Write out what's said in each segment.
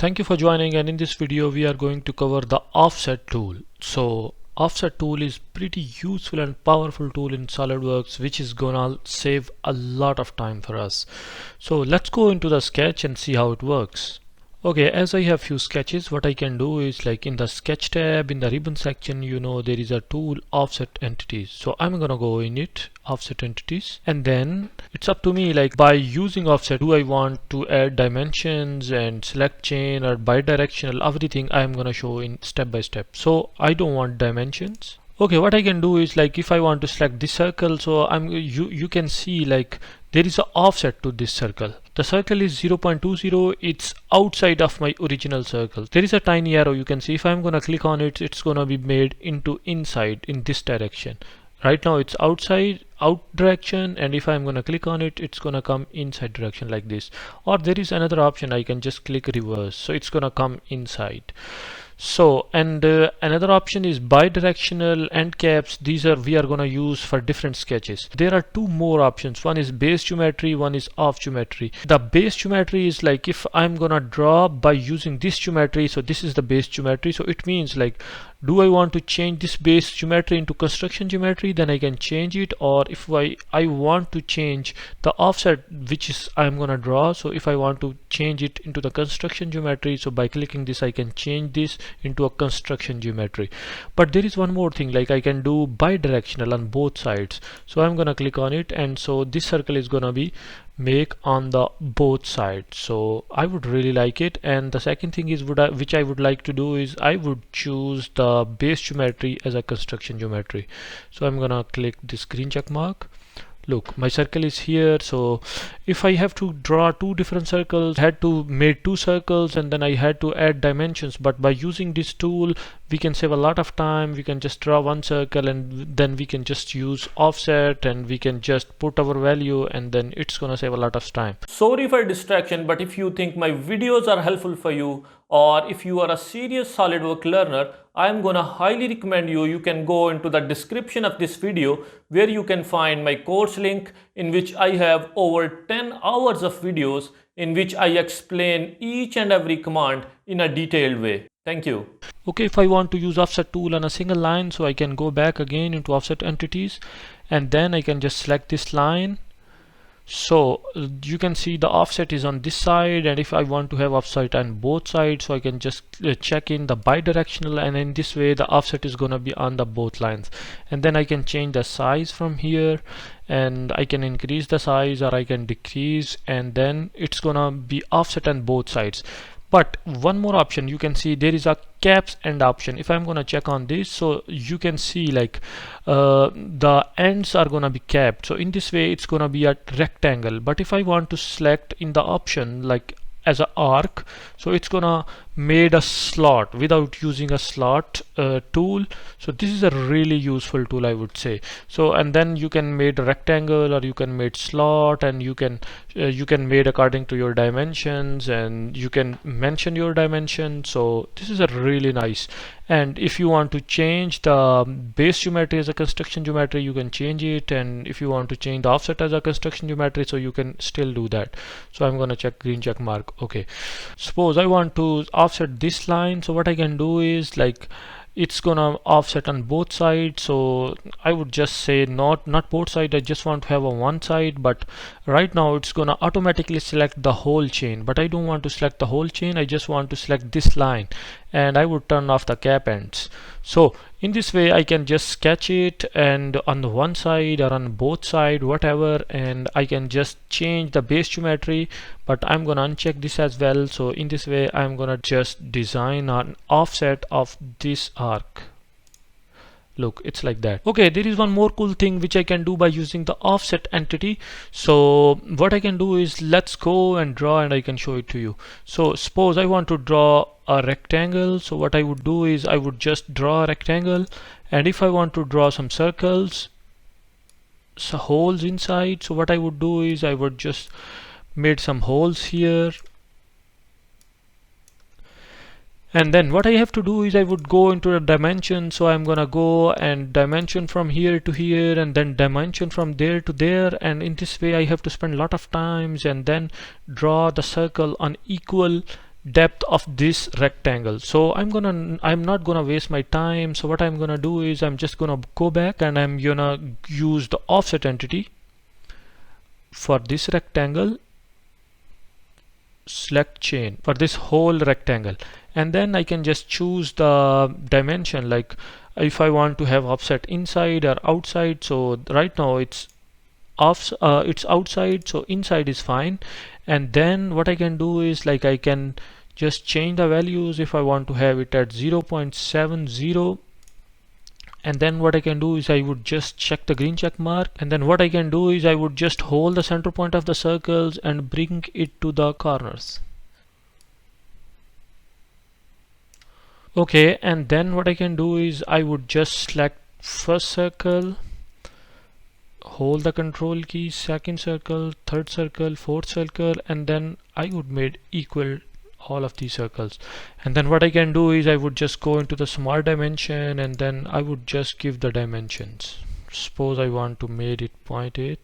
Thank you for joining, and in this video we are going to cover the offset tool. So offset tool is pretty useful and powerful tool in SolidWorks, which is gonna save a lot of time for us. So let's go into the sketch and see how it works. Okay, as I have few sketches, what I can do is, like, in the sketch tab in the ribbon section, there is a tool offset entities. So I'm gonna go in it, offset entities, and then it's up to me, like, by using offset, do I want to add dimensions and select chain or bidirectional, everything I'm gonna show in step by step. So I don't want dimensions. Okay, what I can do is, like, if I want to select this circle, so you can see, like, there is an offset to this circle. The circle is 0.20. It's outside of my original circle. There is a tiny arrow, you can see. If I'm gonna click on it, it's gonna be made into inside in this direction. Right now it's outside, out direction, and if I'm gonna click on it, it's gonna come inside direction like this. Or there is another option, I can just click reverse, so it's gonna come inside. So, and another option is bidirectional end caps. These are we are gonna use for different sketches. There are two more options. One is base geometry, one is off geometry. The base geometry is, like, if I'm gonna draw by using this geometry, so this is the base geometry. So it means, like, do I want to change this base geometry into construction geometry, then I can change it. Or if I want to change the offset which is I'm gonna draw, so if I want to change it into the construction geometry, so by clicking this I can change this into a construction geometry. But there is one more thing, like, I can do bidirectional on both sides. So I'm gonna click on it, and so this circle is gonna be make on the both sides. So I would really like it. And the second thing is, which I would like to do is, I would choose the base geometry as a construction geometry. So I'm gonna click this green check mark. Look, my circle is here. So if I have to draw two different circles, I had to make two circles, and then I had to add dimensions. But by using this tool, we can save a lot of time. We can just draw one circle, and then we can just use offset, and we can just put our value, and then it's gonna save a lot of time. Sorry for distraction, but if you think my videos are helpful for you, or if you are a serious SolidWorks learner, I am gonna highly recommend you can go into the description of this video, where you can find my course link, in which I have over 10 hours of videos in which I explain each and every command in a detailed way. Thank you. Okay, if I want to use offset tool on a single line, so I can go back again into offset entities, and then I can just select this line. So you can see the offset is on this side, and if I want to have offset on both sides, so I can just check in the bidirectional, and in this way the offset is gonna be on the both lines. And then I can change the size from here, and I can increase the size or I can decrease, and then it's gonna be offset on both sides. But one more option, you can see there is a caps end option. If I'm gonna check on this, so you can see, like, the ends are gonna be capped. So in this way it's gonna be a rectangle. But if I want to select in the option, like, as an arc, so it's gonna made a slot without using a slot tool. So this is a really useful tool, I would say. So, and then you can made a rectangle, or you can made slot, and you can made according to your dimensions, and you can mention your dimension. So this is a really nice. And if you want to change the base geometry as a construction geometry, you can change it. And if you want to change the offset as a construction geometry, so you can still do that. So I'm gonna check green check mark. Okay, suppose I want to offset this line, so what I can do is, like, it's gonna offset on both sides. So I would just say not both sides, I just want to have a one side. But right now it's gonna automatically select the whole chain, but I don't want to select the whole chain, I just want to select this line, and I would turn off the cap ends. So in this way I can just sketch it, and on the one side or on both side, whatever, and I can just change the base geometry. But I'm gonna uncheck this as well. So in this way I'm gonna just design an offset of this arc. Look, it's like that. Okay, there is one more cool thing which I can do by using the offset entity. So what I can do is, let's go and draw, and I can show it to you. So suppose I want to draw a rectangle. So what I would do is, I would just draw a rectangle, and if I want to draw some circles, so holes inside, so what I would do is, I would just made some holes here. And then what I have to do is, I would go into the dimension. So I'm gonna go and dimension from here to here, and then dimension from there to there. And in this way I have to spend a lot of times, and then draw the circle on equal depth of this rectangle. So I'm not gonna waste my time. So what I'm gonna do is I'm just gonna go back and I'm gonna use the offset entity for this rectangle, select chain for this whole rectangle, and then I can just choose the dimension, like if I want to have offset inside or outside. So right now it's it's outside, so inside is fine. And then what I can do is, like, I can just change the values. If I want to have it at 0.70, and then what I can do is I would just check the green check mark, and then what I can do is I would just hold the center point of the circles and bring it to the corners. Okay, and then what I can do is I would just select first circle, hold the control key, second circle, third circle, fourth circle, and then I would make equal all of these circles. And then what I can do is I would just go into the smart dimension, and then I would just give the dimensions. Suppose I want to make it 0.8.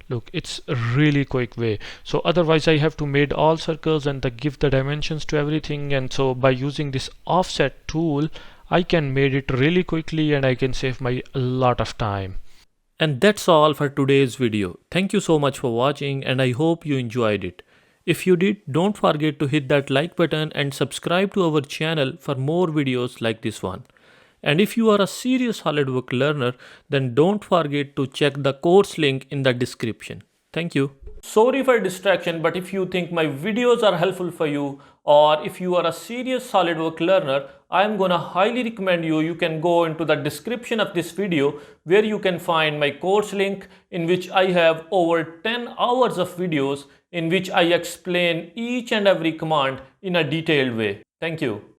Look, it's a really quick way. So otherwise I have to make all circles and give the dimensions to everything. And so by using this offset tool, I can make it really quickly and I can save my a lot of time. And that's all for today's video. Thank you so much for watching and I hope you enjoyed it. If you did, don't forget to hit that like button and subscribe to our channel for more videos like this one. And if you are a serious SolidWorks learner, then don't forget to check the course link in the description. Thank you. Sorry for distraction, but if you think my videos are helpful for you, or if you are a serious SolidWorks learner, I am gonna highly recommend you can go into the description of this video where you can find my course link, in which I have over 10 hours of videos in which I explain each and every command in a detailed way. Thank you.